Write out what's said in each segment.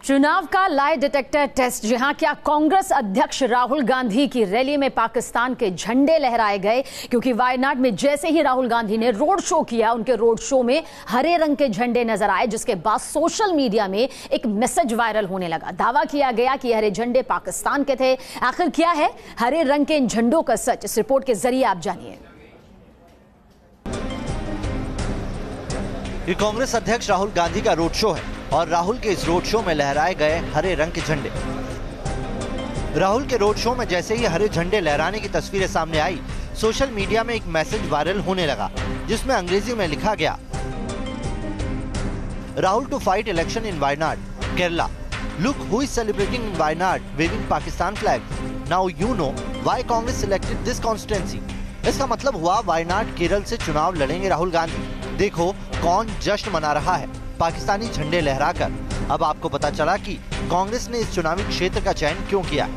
चुनाव का lie detector test. जी हां, क्या कांग्रेस अध्यक्ष राहुल गांधी की रैली में पाकिस्तान के झंडे लहराए गए? क्योंकि वायनाड में जैसे ही राहुल गांधी ने रोड शो किया, उनके रोड शो में हरे रंग के झंडे नजर आए, जिसके बाद सोशल मीडिया में एक मैसेज वायरल होने लगा। दावा किया गया कि हरे झंडे पाकिस्तान के थे। आखिर क्या है हरे रंग के इन झंडों का सच? इस रिपोर्ट के जरिए आप जानिए। ये कांग्रेस अध्यक्ष राहुल गांधी का रोड शो है और राहुल के इस रोड शो में लहराए गए हरे रंग के झंडे। राहुल के रोड शो में जैसे ही हरे झंडे लहराने की तस्वीरें सामने आई, सोशल मीडिया में एक मैसेज वायरल होने लगा, जिसमें अंग्रेजी में लिखा गया, Rahul to fight election in Wayanad, Kerala. Look who is celebrating in Wayanad waving Pakistan flag. Now you know why Congress selected this constituency. इसका मतलब हुआ वायनाड केरल से चुनाव लड़ेंगे राहुल गांधी। देखो कौन जश्न मना रहा है पाकिस्तानी झंडे लहराकर। अब आपको पता चला कि कांग्रेस ने इस चुनावी क्षेत्र का चयन क्यों किया है।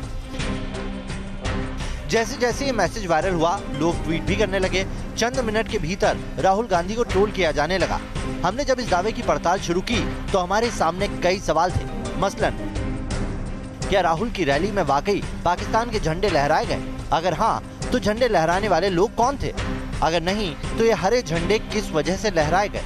जैसे जैसे ये मैसेज वायरल हुआ, लोग ट्वीट भी करने लगे। चंद मिनट के भीतर राहुल गांधी को ट्रोल किया जाने लगा। हमने जब इस दावे की पड़ताल शुरू की तो हमारे सामने कई सवाल थे। मसलन, क्या राहुल की रैली में वाकई पाकिस्तान के झंडे लहराए गए? अगर हाँ, तो झंडे लहराने वाले लोग कौन थे? अगर नहीं, तो ये हरे झंडे किस वजह से लहराए गए?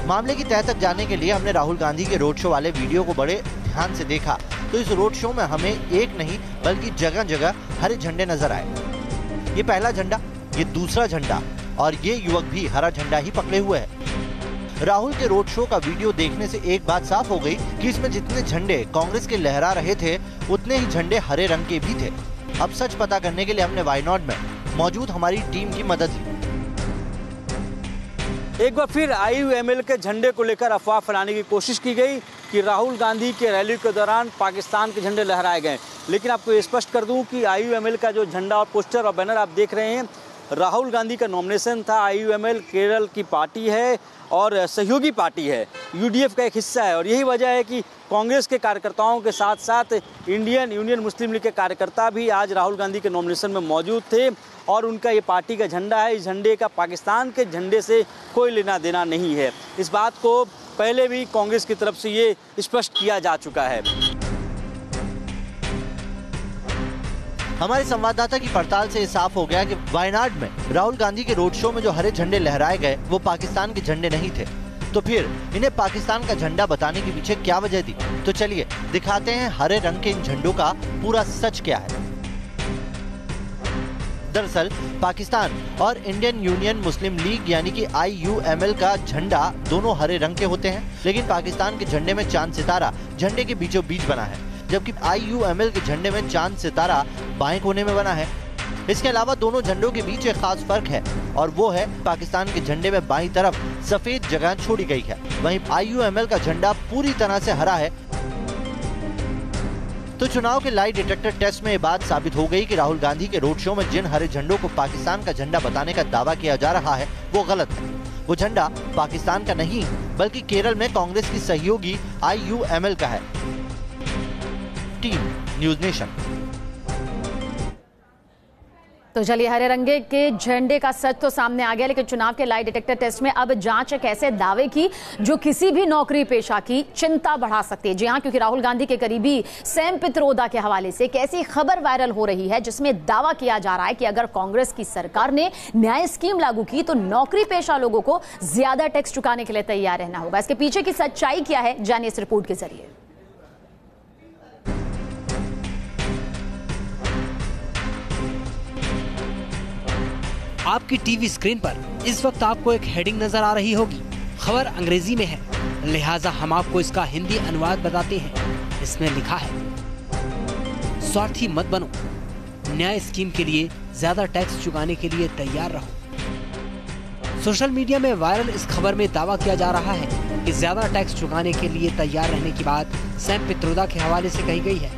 मामले की तह तक जाने के लिए हमने राहुल गांधी के रोड शो वाले वीडियो को बड़े ध्यान से देखा, तो इस रोड शो में हमें एक नहीं बल्कि जगह जगह हरे झंडे नजर आए। ये पहला झंडा, ये दूसरा झंडा और ये युवक भी हरा झंडा ही पकड़े हुए है। राहुल के रोड शो का वीडियो देखने से एक बात साफ हो गई कि इसमें जितने झंडे कांग्रेस के लहरा रहे थे, उतने ही झंडे हरे रंग के भी थे। अब सच पता करने के लिए हमने वायनाड में मौजूद हमारी टीम की मदद ली। एक बार फिर IUML के झंडे को लेकर अफवाह फैलाने की कोशिश की गई कि राहुल गांधी के रैली के दौरान पाकिस्तान के झंडे लहराए गए। लेकिन आपको ये स्पष्ट कर दूं कि IUML का जो झंडा और पोस्टर और बैनर आप देख रहे हैं, राहुल गांधी का नॉमिनेशन था। IUML केरल की पार्टी है और सहयोगी पार्टी है, UDF का एक हिस्सा है। और यही वजह है कि कांग्रेस के कार्यकर्ताओं के साथ साथ इंडियन यूनियन मुस्लिम लीग के कार्यकर्ता भी आज राहुल गांधी के नॉमिनेशन में मौजूद थे। और उनका ये पार्टी का झंडा है। इस झंडे का पाकिस्तान के झंडे से कोई लेना देना नहीं है। इस बात को पहले भी कांग्रेस की तरफ से ये स्पष्ट किया जा चुका है। हमारे संवाददाता की पड़ताल से साफ हो गया कि वायनाड में राहुल गांधी के रोड शो में जो हरे झंडे लहराए गए, वो पाकिस्तान के झंडे नहीं थे। तो फिर इन्हें पाकिस्तान का झंडा बताने के पीछे क्या वजह थी? तो चलिए दिखाते हैं हरे रंग के इन झंडों का पूरा सच क्या है। दरअसल पाकिस्तान और इंडियन यूनियन मुस्लिम लीग यानी कि IUML का झंडा दोनों हरे रंग के होते हैं, लेकिन पाकिस्तान के झंडे में चांद सितारा झंडे के बीचों बीच बना है, जबकि IUML के झंडे में चांद सितारा बाएं कोने में बना है। इसके अलावा दोनों झंडों के बीच एक खास फर्क है और वो है पाकिस्तान के झंडे में बाईं तरफ सफेद जगह छोड़ी गई है, वहीं IUML का झंडा पूरी तरह से हरा है। तो चुनाव के लाई डिटेक्टर टेस्ट में ये बात साबित हो गई कि राहुल गांधी के रोड शो में जिन हरे झंडों को पाकिस्तान का झंडा बताने का दावा किया जा रहा है, वो गलत है। वो झंडा पाकिस्तान का नहीं बल्कि केरल में कांग्रेस की सहयोगी IUML का है। Team news nation. तो चलिए, हरे रंगे के झंडे का सच तो सामने आ गया, लेकिन चुनाव के लाई डिटेक्टर टेस्ट में अब जांच एक ऐसे दावे की जो किसी भी नौकरी पेशा की चिंता बढ़ा सकती है। जी हां, क्योंकि राहुल गांधी के करीबी सैम पित्रोदा के हवाले से एक ऐसी खबर वायरल हो रही है जिसमें दावा किया जा रहा है कि अगर कांग्रेस की सरकार ने न्याय स्कीम लागू की तो नौकरी पेशा लोगों को ज्यादा टैक्स चुकाने के लिए तैयार रहना होगा। इसके पीछे की सच्चाई क्या है, जानिए इस रिपोर्ट के जरिए। आपकी टीवी स्क्रीन पर इस वक्त आपको एक हेडिंग नजर आ रही होगी। खबर अंग्रेजी में है, लिहाजा हम आपको इसका हिंदी अनुवाद बताते हैं। इसमें लिखा है, स्वार्थी मत बनो, न्याय स्कीम के लिए ज्यादा टैक्स चुकाने के लिए तैयार रहो। सोशल मीडिया में वायरल इस खबर में दावा किया जा रहा है कि ज्यादा टैक्स चुकाने के लिए तैयार रहने की बात सैम पित्रोदा के हवाले से कही गई है।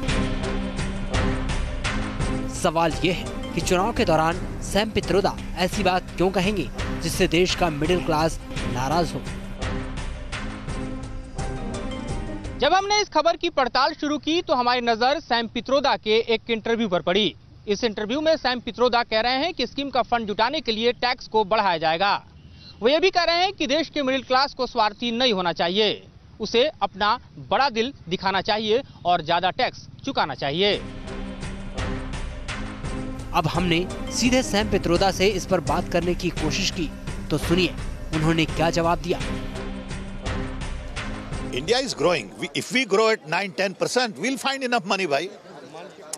सवाल ये है कि चुनाव के दौरान सैम पित्रोदा ऐसी बात क्यों कहेंगे जिससे देश का मिडिल क्लास नाराज हो। जब हमने इस खबर की पड़ताल शुरू की तो हमारी नजर सैम पित्रोदा के एक इंटरव्यू पर पड़ी। इस इंटरव्यू में सैम पित्रोदा कह रहे हैं कि स्कीम का फंड जुटाने के लिए टैक्स को बढ़ाया जाएगा। वो ये भी कह रहे हैं कि देश के मिडिल क्लास को स्वार्थी नहीं होना चाहिए। उसे अपना बड़ा दिल दिखाना चाहिए और ज्यादा टैक्स चुकाना चाहिए। अब हमने सीधे सैम पित्रोदा से इस पर बात करने की कोशिश की, तो सुनिए उन्होंने क्या जवाब दिया। India is growing. If we grow at 9-10%, we'll find enough money, bhai.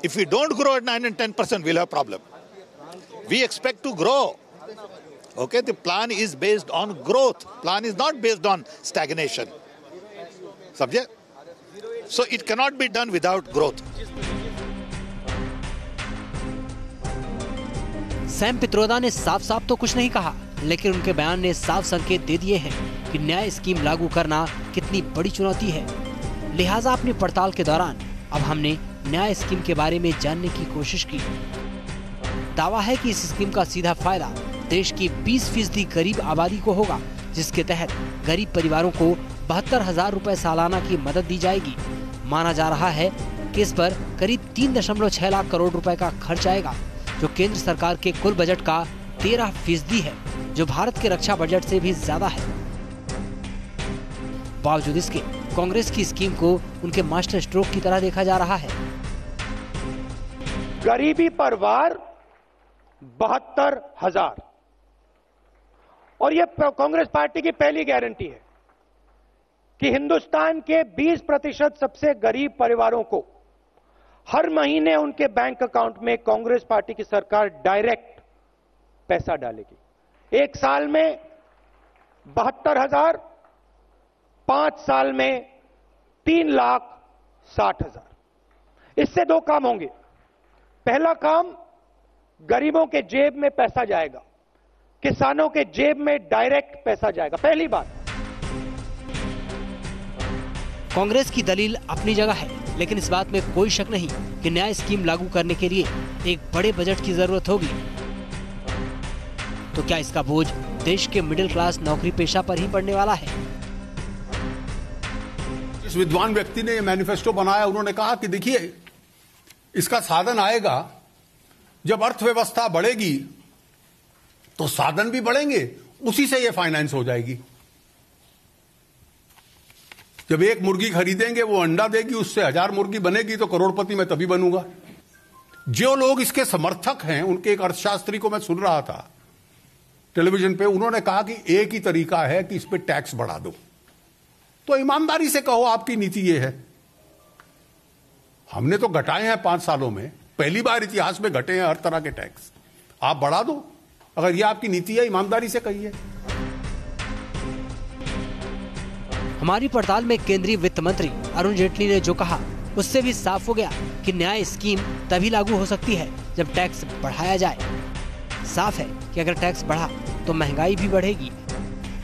If we don't grow at 9 and 10%, we'll have problem. We expect to grow. Okay, the plan is based on growth. Plan is not based on stagnation. Samjhe? So it cannot be done without growth. Sam Pitroda ने साफ साफ तो कुछ नहीं कहा, लेकिन उनके बयान ने साफ संकेत दे दिए हैं कि न्याय स्कीम लागू करना कितनी बड़ी चुनौती है। लिहाजा अपनी पड़ताल के दौरान अब हमने न्याय स्कीम के बारे में जानने की कोशिश की। दावा है कि इस स्कीम का सीधा फायदा देश की 20% गरीब आबादी को होगा, जिसके तहत गरीब परिवारों को 72,000 रुपए सालाना की मदद दी जाएगी। माना जा रहा है कि इस पर करीब 3.6 लाख करोड़ रुपए का खर्च आएगा, जो केंद्र सरकार के कुल बजट का 13% है, जो भारत के रक्षा बजट से भी ज्यादा है। बावजूद इसके कांग्रेस की स्कीम को उनके मास्टर स्ट्रोक की तरह देखा जा रहा है। गरीबी पर वार 72,000 और ये कांग्रेस पार्टी की पहली गारंटी है कि हिंदुस्तान के 20% सबसे गरीब परिवारों को हर महीने उनके बैंक अकाउंट में कांग्रेस पार्टी की सरकार डायरेक्ट पैसा डालेगी। एक साल में 72,000, 5 साल में 3,60,000। इससे 2 काम होंगे। पहला काम, गरीबों के जेब में पैसा जाएगा, किसानों के जेब में डायरेक्ट पैसा जाएगा। पहली बात। कांग्रेस की दलील अपनी जगह है, लेकिन इस बात में कोई शक नहीं कि न्याय स्कीम लागू करने के लिए एक बड़े बजट की जरूरत होगी। तो क्या इसका बोझ देश के मिडिल क्लास नौकरी पेशा पर ही पड़ने वाला है? इस विद्वान व्यक्ति ने ये मैनिफेस्टो बनाया, उन्होंने कहा कि देखिए, इसका साधन आएगा जब अर्थव्यवस्था बढ़ेगी तो साधन भी बढ़ेंगे, उसी से ये फाइनेंस हो जाएगी। जब एक मुर्गी खरीदेंगे वो अंडा देगी, उससे 1000 मुर्गी बनेगी, तो करोड़पति मैं तभी बनूंगा। जो लोग इसके समर्थक हैं, उनके एक अर्थशास्त्री को मैं सुन रहा था टेलीविजन पे, उन्होंने कहा कि एक ही तरीका है कि इस पे टैक्स बढ़ा दो। तो ईमानदारी से कहो आपकी नीति ये है। हमने तो घटाए हैं 5 सालों में, पहली बार इतिहास में घटे हैं हर तरह के टैक्स। आप बढ़ा दो, अगर ये आपकी नीति है, ईमानदारी से कहिए। हमारी पड़ताल में केंद्रीय वित्त मंत्री अरुण जेटली ने जो कहा, उससे भी साफ हो गया कि न्याय स्कीम तभी लागू हो सकती है जब टैक्स बढ़ाया जाए। साफ है कि अगर टैक्स बढ़ा तो महंगाई भी बढ़ेगी।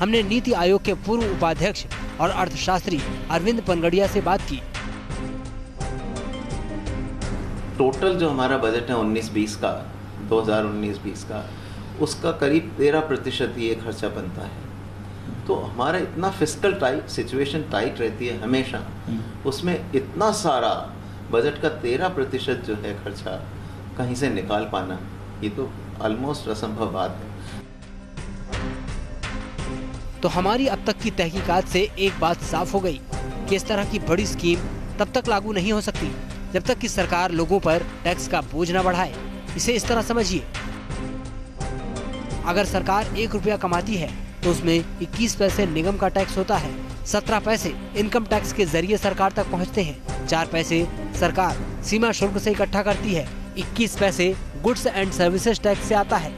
हमने नीति आयोग के पूर्व उपाध्यक्ष और अर्थशास्त्री अरविंद पनगड़िया से बात की। टोटल जो हमारा बजट है 19-20 का, 2019-20 का, उसका करीब 13% ये खर्चा बनता है। तो हमारा इतना फिस्कल टाइट सिचुएशन टाइट रहती है हमेशा, उसमें इतना सारा बजट का 13% जो है खर्चा कहीं से निकाल पाना, ये तो ऑलमोस्ट असंभव बात है। तो हमारी अब तक की तहकीकात से एक बात साफ हो गई कि इस तरह की बड़ी स्कीम तब तक लागू नहीं हो सकती जब तक कि सरकार लोगों पर टैक्स का बोझ न बढ़ाए। इसे इस तरह समझिए, अगर सरकार 1 रुपया कमाती है तो उसमें 21 पैसे निगम का टैक्स होता है, 17 पैसे इनकम टैक्स के जरिए सरकार तक पहुंचते हैं, 4 पैसे सरकार सीमा शुल्क से इकट्ठा करती है, 21 पैसे गुड्स एंड सर्विसेज टैक्स से आता है,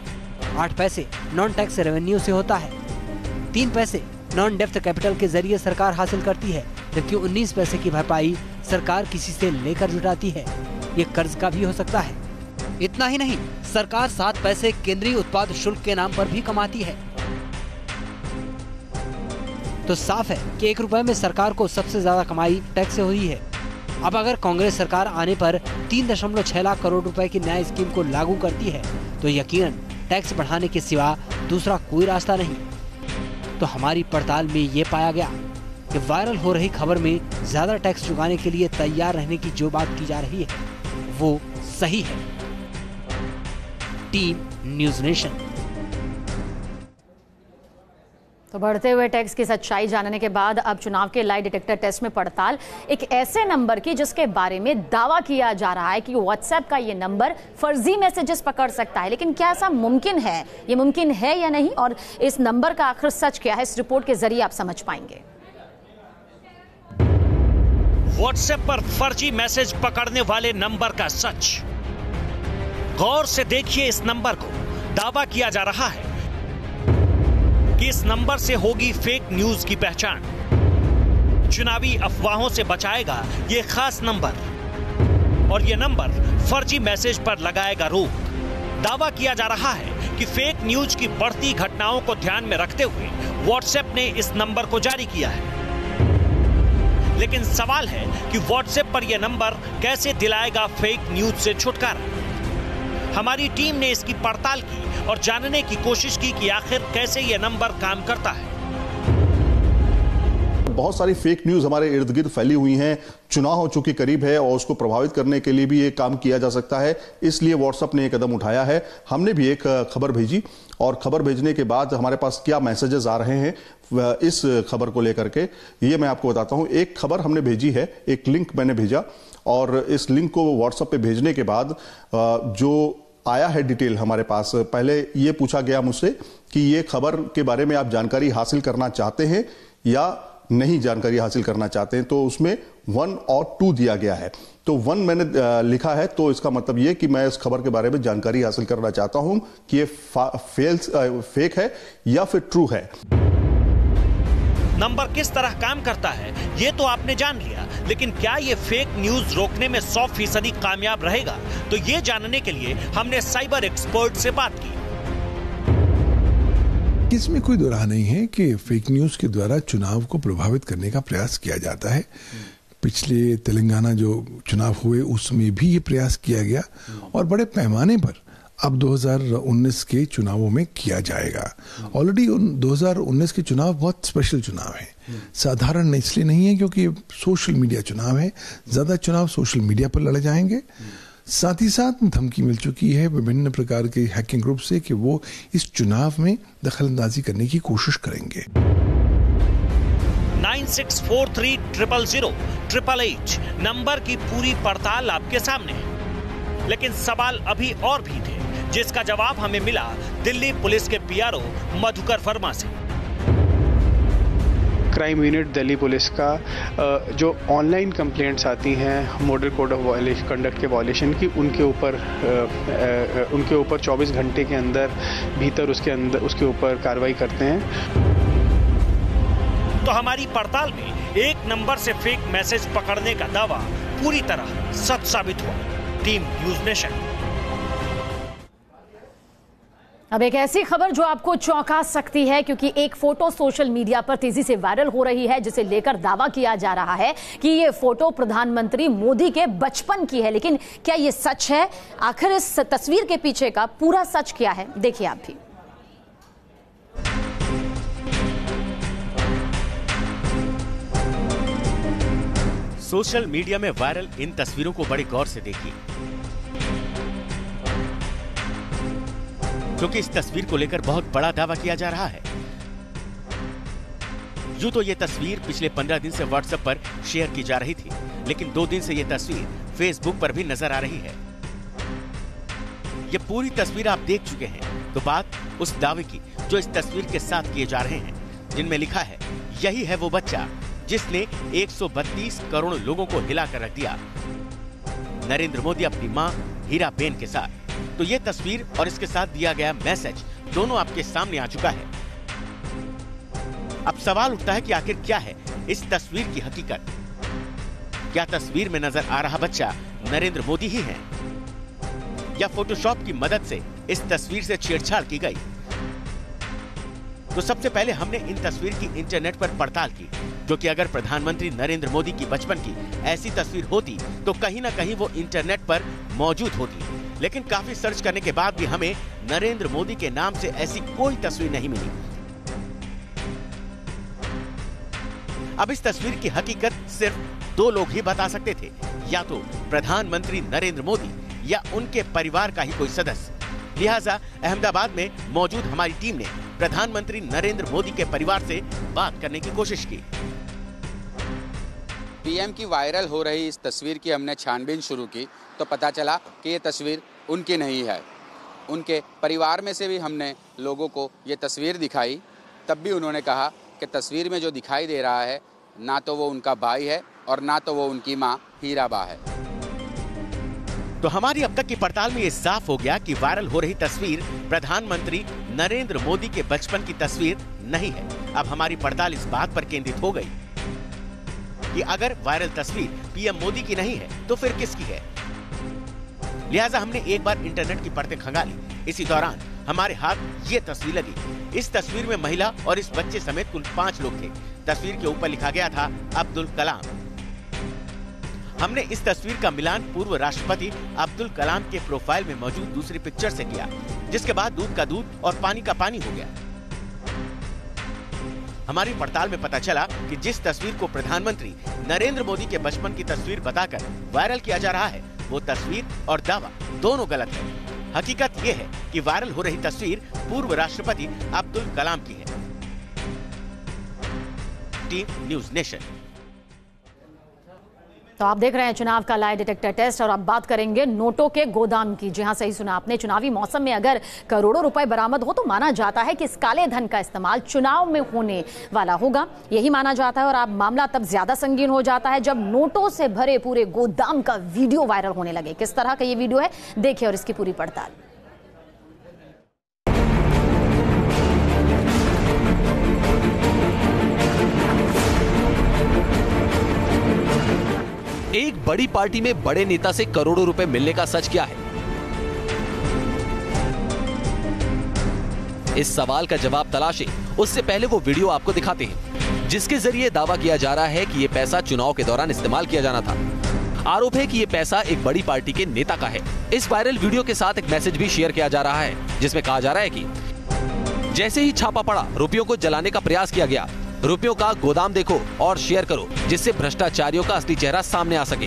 8 पैसे नॉन टैक्स रेवेन्यू से होता है, 3 पैसे नॉन डेप्थ कैपिटल के जरिए सरकार हासिल करती है, जबकि 19 पैसे की भरपाई सरकार किसी से लेकर जुटाती है। ये कर्ज का भी हो सकता है। इतना ही नहीं, सरकार 7 पैसे केंद्रीय उत्पाद शुल्क के नाम पर भी कमाती है। तो साफ है कि 1 रुपए में सरकार को सबसे ज्यादा कमाई टैक्स से हुई है। अब अगर कांग्रेस सरकार आने पर 3.6 लाख करोड़ रुपए की न्याय स्कीम को लागू करती है तो यकीनन टैक्स बढ़ाने के सिवा दूसरा कोई रास्ता नहीं। तो हमारी पड़ताल में ये पाया गया कि वायरल हो रही खबर में ज्यादा टैक्स चुकाने के लिए तैयार रहने की जो बात की जा रही है वो सही है। Team news nation. तो बढ़ते हुए टैक्स की सच्चाई जानने के बाद अब चुनाव के लाई डिटेक्टर टेस्ट में पड़ताल एक ऐसे नंबर की जिसके बारे में दावा किया जा रहा है कि व्हाट्सएप का ये नंबर फर्जी मैसेजेस पकड़ सकता है। लेकिन क्या ऐसा मुमकिन है? ये मुमकिन है या नहीं, और इस नंबर का आखिर सच क्या है, इस रिपोर्ट के जरिए आप समझ पाएंगे। व्हाट्सएप पर फर्जी मैसेज पकड़ने वाले नंबर का सच। गौर से देखिए इस नंबर को। दावा किया जा रहा है कि इस नंबर से होगी फेक न्यूज की पहचान। चुनावी अफवाहों से बचाएगा ये खास नंबर, और ये नंबर फर्जी मैसेज पर लगाएगा रोक। दावा किया जा रहा है कि फेक न्यूज की बढ़ती घटनाओं को ध्यान में रखते हुए व्हाट्सएप ने इस नंबर को जारी किया है। लेकिन सवाल है कि व्हाट्सएप पर यह नंबर कैसे दिलाएगा फेक न्यूज से छुटकारा। हमारी टीम ने इसकी पड़ताल की और जानने की कोशिश की कि आखिर कैसे यह नंबर काम करता है। बहुत सारी फेक न्यूज हमारे इर्द गिर्द फैली हुई हैं। चुनाव हो चुके करीब है और उसको प्रभावित करने के लिए भी ये काम किया जा सकता है, इसलिए व्हाट्सएप ने एक कदम उठाया है। हमने भी एक खबर भेजी और खबर भेजने के बाद हमारे पास क्या मैसेजेस आ रहे हैं इस खबर को लेकर के ये मैं आपको बताता हूं। एक खबर हमने भेजी है, एक लिंक मैंने भेजा, और इस लिंक को व्हाट्सएप पे भेजने के बाद जो आया है डिटेल हमारे पास, पहले ये पूछा गया मुझसे कि ये खबर के बारे में आप जानकारी हासिल करना चाहते हैं या नहीं जानकारी हासिल करना चाहते हैं, तो उसमें 1 और 2 दिया गया है। तो 1 मैंने लिखा है, तो इसका मतलब ये कि मैं इस खबर के बारे में जानकारी हासिल करना चाहता हूं कि ये फेक है या फिर ट्रू है। नंबर किस तरह काम करता है ये तो आपने जान लिया, लेकिन क्या ये फेक न्यूज रोकने में 100% कामयाब रहेगा? तो ये जानने के लिए हमने साइबर एक्सपर्ट से बात की। इसमें कोई दो राह नहीं है कि फेक न्यूज के द्वारा चुनाव को प्रभावित करने का प्रयास किया जाता है। पिछले तेलंगाना जो चुनाव हुए उसमें भी ये प्रयास किया गया और बड़े पैमाने पर अब 2019 के चुनावों में किया जाएगा। ऑलरेडी 2019 के चुनाव बहुत स्पेशल चुनाव है, साधारण इसलिए नहीं है क्योंकि सोशल मीडिया चुनाव है। ज्यादा चुनाव सोशल मीडिया पर लड़े जाएंगे। साथ ही साथ धमकी मिल चुकी है विभिन्न प्रकार के हैकिंग ग्रुप से कि वो इस चुनाव में दखलंदाजी करने की कोशिश करेंगे। 9643000888 नंबर की पूरी पड़ताल आपके सामने है, लेकिन सवाल अभी और भी थे जिसका जवाब हमें मिला दिल्ली पुलिस के पीआरओ मधुकर वर्मा से। क्राइम यूनिट दिल्ली पुलिस का जो ऑनलाइन कंप्लेंट्स आती हैं मॉडल कोड ऑफ कंडक्ट के वायलेशन की, उनके ऊपर 24 घंटे के भीतर उसके ऊपर कार्रवाई करते हैं। तो हमारी पड़ताल में एक नंबर से फेक मैसेज पकड़ने का दावा पूरी तरह सच साबित हुआ। Team news nation. अब एक ऐसी खबर जो आपको चौंका सकती है, क्योंकि एक फोटो सोशल मीडिया पर तेजी से वायरल हो रही है जिसे लेकर दावा किया जा रहा है कि ये फोटो प्रधानमंत्री मोदी के बचपन की है। लेकिन क्या ये सच है? आखिर इस तस्वीर के पीछे का पूरा सच क्या है, देखिए आप भी। सोशल मीडिया में वायरल इन तस्वीरों को बड़े गौर से देखिए, क्योंकि इस तस्वीर को लेकर बहुत बड़ा दावा किया जा रहा है। यूं तो ये तस्वीर पिछले 15 दिन से व्हाट्सएप पर शेयर की जा रही थी, लेकिन 2 दिन से ये तस्वीर फेसबुक पर भी नजर आ रही है। ये पूरी तस्वीर आप देख चुके हैं, तो बात उस दावे की जो इस तस्वीर के साथ किए जा रहे हैं, जिनमें लिखा है यही है वो बच्चा जिसने 132 करोड़ लोगों को हिलाकर रख दिया, नरेंद्र मोदी अपनी मां हीराबेन के साथ। तो ये तस्वीर और इसके साथ दिया गया मैसेज दोनों आपके सामने आ चुका है। अब सवाल उठता है कि आखिर क्या है इस तस्वीर की हकीकत? क्या तस्वीर में नजर आ रहा बच्चा नरेंद्र मोदी ही है, या फोटोशॉप की मदद से इस तस्वीर से छेड़छाड़ की गई? तो सबसे पहले हमने इन तस्वीर की इंटरनेट पर पड़ताल की, क्योंकि अगर प्रधानमंत्री नरेंद्र मोदी की बचपन की ऐसी तस्वीर होती तो कहीं ना कहीं वो इंटरनेट पर मौजूद होती। लेकिन काफी सर्च करने के बाद भी हमें नरेंद्र मोदी के नाम से ऐसी कोई तस्वीर नहीं मिली। अब इस तस्वीर की हकीकत सिर्फ 2 लोग ही बता सकते थे, या तो प्रधानमंत्री नरेंद्र मोदी या उनके परिवार का ही कोई सदस्य। लिहाजा अहमदाबाद में मौजूद हमारी टीम ने प्रधानमंत्री नरेंद्र मोदी के परिवार से बात करने की कोशिश की। पीएम की वायरल हो रही इस तस्वीर की हमने छानबीन शुरू की तो पता चला कि ये तस्वीर उनकी नहीं है। उनके परिवार में से भी हमने लोगों को ये तस्वीर दिखाई, तब भी उन्होंने कहा कि तस्वीर में जो दिखाई दे रहा है ना तो वो उनका भाई है और ना तो वो उनकी माँ हीराबा है। तो हमारी अब तक की पड़ताल में ये साफ हो गया कि वायरल हो रही तस्वीर प्रधानमंत्री नरेंद्र मोदी के बचपन की तस्वीर नहीं है। अब हमारी पड़ताल इस बात पर केंद्रित हो गई कि अगर वायरल तस्वीर पीएम मोदी की नहीं है तो फिर किसकी है। लिहाजा हमने एक बार इंटरनेट की परतें खंगाली। इसी दौरान हमारे हाथ ये तस्वीर लगी। इस तस्वीर में महिला और इस बच्चे समेत कुल 5 लोग थे। तस्वीर के ऊपर लिखा गया था अब्दुल कलाम। हमने इस तस्वीर का मिलान पूर्व राष्ट्रपति अब्दुल कलाम के प्रोफाइल में मौजूद दूसरी पिक्चर से किया, जिसके बाद दूध का दूध और पानी का पानी हो गया। हमारी पड़ताल में पता चला कि जिस तस्वीर को प्रधानमंत्री नरेंद्र मोदी के बचपन की तस्वीर बताकर वायरल किया जा रहा है, वो तस्वीर और दावा दोनों गलत है। हकीकत ये है कि वायरल हो रही तस्वीर पूर्व राष्ट्रपति अब्दुल कलाम की है। Team news nation. तो आप देख रहे हैं चुनाव का लाई डिटेक्टर टेस्ट और अब बात करेंगे नोटों के गोदाम की। जी हां, सही सुना आपने। चुनावी मौसम में अगर करोड़ों रुपए बरामद हो तो माना जाता है कि इस काले धन का इस्तेमाल चुनाव में होने वाला होगा, यही माना जाता है। और अब मामला तब ज्यादा संगीन हो जाता है जब नोटों से भरे पूरे गोदाम का वीडियो वायरल होने लगे। किस तरह का ये वीडियो है, देखिए और इसकी पूरी पड़ताल। एक बड़ी पार्टी में बड़े नेता से करोड़ों रुपए मिलने का सच क्या है? इस सवाल का जवाब तलाशें, उससे पहले वो वीडियो आपको दिखाते हैं जिसके जरिए दावा किया जा रहा है कि ये पैसा चुनाव के दौरान इस्तेमाल किया जाना था। आरोप है कि ये पैसा एक बड़ी पार्टी के नेता का है। इस वायरल वीडियो के साथ एक मैसेज भी शेयर किया जा रहा है जिसमें कहा जा रहा है कि जैसे ही छापा पड़ा, रुपयों को जलाने का प्रयास किया गया। रुपयों का गोदाम देखो और शेयर करो जिससे भ्रष्टाचारियों का असली चेहरा सामने आ सके।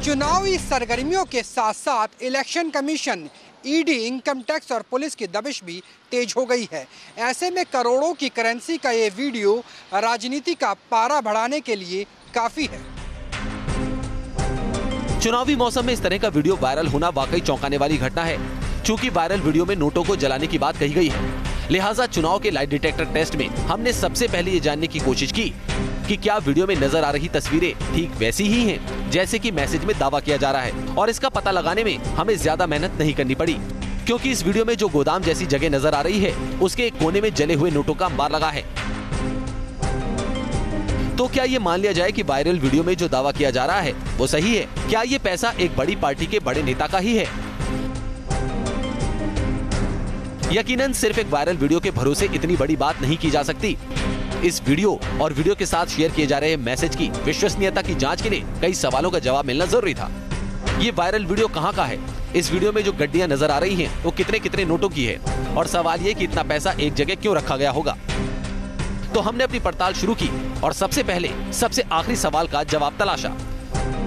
चुनावी सरगर्मियों के साथ साथ election commission, ED, income tax और पुलिस की दबिश भी तेज हो गई है। ऐसे में करोड़ों की करेंसी का ये वीडियो राजनीति का पारा बढ़ाने के लिए काफी है। चुनावी मौसम में इस तरह का वीडियो वायरल होना वाकई चौंकाने वाली घटना है। चूंकि वायरल वीडियो में नोटों को जलाने की बात कही गई है, लिहाजा चुनाव के लाई डिटेक्टर टेस्ट में हमने सबसे पहले ये जानने की कोशिश की कि क्या वीडियो में नजर आ रही तस्वीरें ठीक वैसी ही हैं जैसे कि मैसेज में दावा किया जा रहा है। और इसका पता लगाने में हमें ज्यादा मेहनत नहीं करनी पड़ी, क्योंकि इस वीडियो में जो गोदाम जैसी जगह नजर आ रही है उसके एक कोने में जले हुए नोटों का अंबार लगा है। तो क्या ये मान लिया जाए कि वायरल वीडियो में जो दावा किया जा रहा है वो सही है? क्या ये पैसा एक बड़ी पार्टी के बड़े नेता का ही है? यकीनन सिर्फ एक वायरल वीडियो के भरोसे इतनी बड़ी बात नहीं की जा सकती। इस वीडियो और वीडियो के साथ शेयर किए जा रहे मैसेज की विश्वसनीयता की जांच के लिए कई सवालों का जवाब मिलना जरूरी था। ये वायरल वीडियो कहां का है? इस वीडियो में जो गड्डियां नजर आ रही हैं वो कितने कितने नोटों की है? और सवाल ये कि इतना पैसा एक जगह क्यों रखा गया होगा? तो हमने अपनी पड़ताल शुरू की और सबसे पहले सबसे आखिरी सवाल का जवाब तलाशा,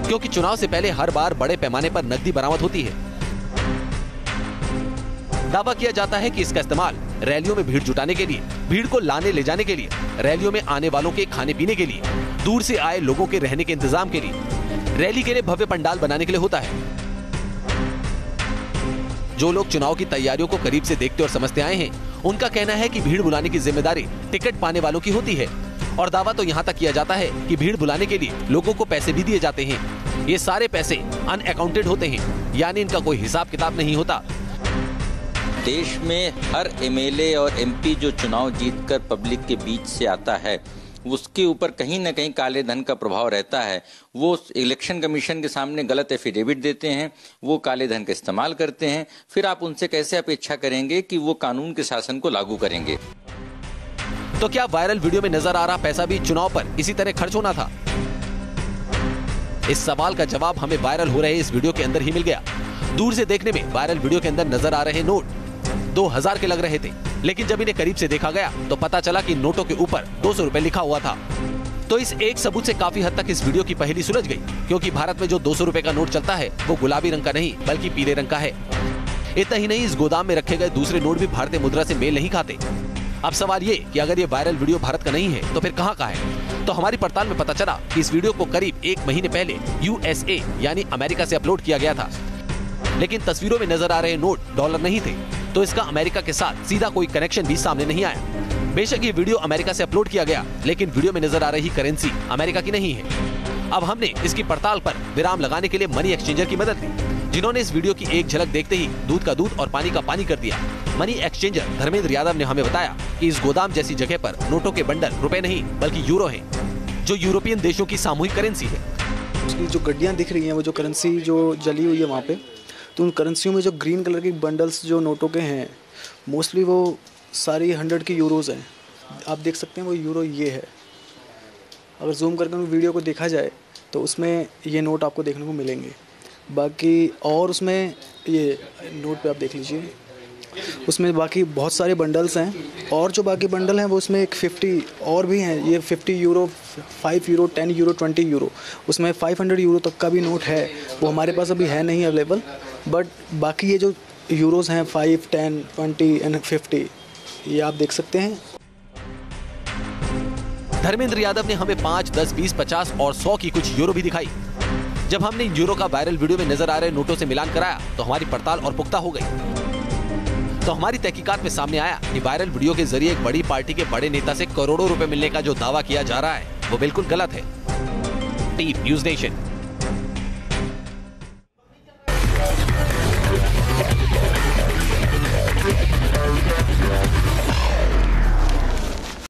क्योंकि चुनाव से पहले हर बार बड़े पैमाने पर नकदी बरामद होती है। दावा किया जाता है कि इसका इस्तेमाल रैलियों में भीड़ जुटाने के लिए, भीड़ को लाने ले जाने के लिए, रैलियों में आने वालों के खाने पीने के लिए, दूर से आए लोगों के रहने के इंतजाम के लिए, रैली के लिए भव्य पंडाल बनाने के लिए होता है। जो लोग चुनाव की तैयारियों को करीब से देखते और समझते आए हैं, उनका कहना है कि भीड़ बुलाने की जिम्मेदारी टिकट पाने वालों की होती है। और दावा तो यहाँ तक किया जाता है कि भीड़ बुलाने के लिए लोगों को पैसे भी दिए जाते हैं। ये सारे पैसे अनअकाउंटेड होते हैं, यानी इनका कोई हिसाब किताब नहीं होता। देश में हर एमएलए और एमपी जो चुनाव जीतकर पब्लिक के बीच से आता है, उसके ऊपर कहीं न कहीं काले धन का प्रभाव रहता है। वो इलेक्शन कमीशन के सामने गलत एफिडेविट देते हैं, वो काले धन का इस्तेमाल करते हैं। फिर आप उनसे कैसे अपेक्षा करेंगे कि वो कानून के शासन को लागू करेंगे? तो क्या वायरल वीडियो में नजर आ रहा पैसा भी चुनाव पर इसी तरह खर्च होना था? इस सवाल का जवाब हमें वायरल हो रहे इस वीडियो के अंदर ही मिल गया। दूर से देखने में वायरल वीडियो के अंदर नजर आ रहे नोट 2000 के लग रहे थे, लेकिन जब इन्हें करीब से देखा गया तो पता चला कि नोटों के ऊपर 200 रुपए लिखा हुआ था। तो इस एक सबूत से काफी हद तक इस वीडियो की पहेली सुलझ गई, क्योंकि भारत में जो 200 रुपए का नोट चलता है वो गुलाबी रंग का नहीं बल्कि पीले रंग का है। इतना ही नहीं, इस गोदाम में रखे गए दूसरे नोट भी भारतीय मुद्रा से मेल नहीं खाते। अब सवाल ये कि अगर ये वायरल वीडियो भारत का नहीं है तो फिर कहाँ का है? तो हमारी पड़ताल में पता चला कि इस वीडियो को करीब 1 महीने पहले USA यानी अमेरिका से अपलोड किया गया था, लेकिन तस्वीरों में नजर आ रहे नोट डॉलर नहीं थे, तो इसका अमेरिका के साथ सीधा कोई कनेक्शन भी सामने नहीं आया। बेशक ये वीडियो अमेरिका से अपलोड किया गया, लेकिन वीडियो में नजर आ रही करेंसी अमेरिका की नहीं है। अब हमने इसकी पड़ताल पर विराम लगाने के लिए मनी एक्सचेंजर की मदद ली, जिन्होंने इस वीडियो की एक झलक देखते ही दूध का दूध और पानी का पानी कर दिया। मनी एक्सचेंजर धर्मेंद्र यादव ने हमें बताया कि इस गोदाम जैसी जगह पर नोटों के बंडल रुपए नहीं बल्कि यूरो हैं, जो यूरोपियन देशों की सामूहिक करेंसी है। उसकी जो गड्डियाँ दिख रही हैं, वो जो करेंसी जो जली हुई है वहाँ पे, तो उन करेंसियों में जो ग्रीन कलर की बंडल्स जो नोटों के हैं, मोस्टली वो सारी 100 की यूरोज़ हैं। आप देख सकते हैं वो यूरो ये है। अगर जूम करके वीडियो को देखा जाए तो उसमें ये नोट आपको देखने को मिलेंगे। बाकी और उसमें ये नोट पे आप देख लीजिए, उसमें बाकी बहुत सारे बंडल्स हैं, और जो बाकी बंडल हैं वो उसमें एक 50 और भी हैं। ये 50 यूरो, 5 यूरो, 10 यूरो, 20 यूरो, उसमें 500 यूरो तक का भी नोट है। वो हमारे पास अभी है नहीं अवेलेबल, बट बाकी ये जो यूरोज़ हैं 5, 10, 20 एंड 50, ये आप देख सकते हैं। धर्मेंद्र यादव ने हमें 5, 10, 20, 50 और 100 की कुछ यूरो भी दिखाई। जब हमने यूरो का वायरल वीडियो में नजर आ रहे नोटों से मिलान कराया तो हमारी पड़ताल और पुख्ता हो गई। तो हमारी तहकीकात में सामने आया कि वायरल वीडियो के जरिए एक बड़ी पार्टी के बड़े नेता से करोड़ों रुपए मिलने का जो दावा किया जा रहा है वो बिल्कुल गलत है। Team news nation.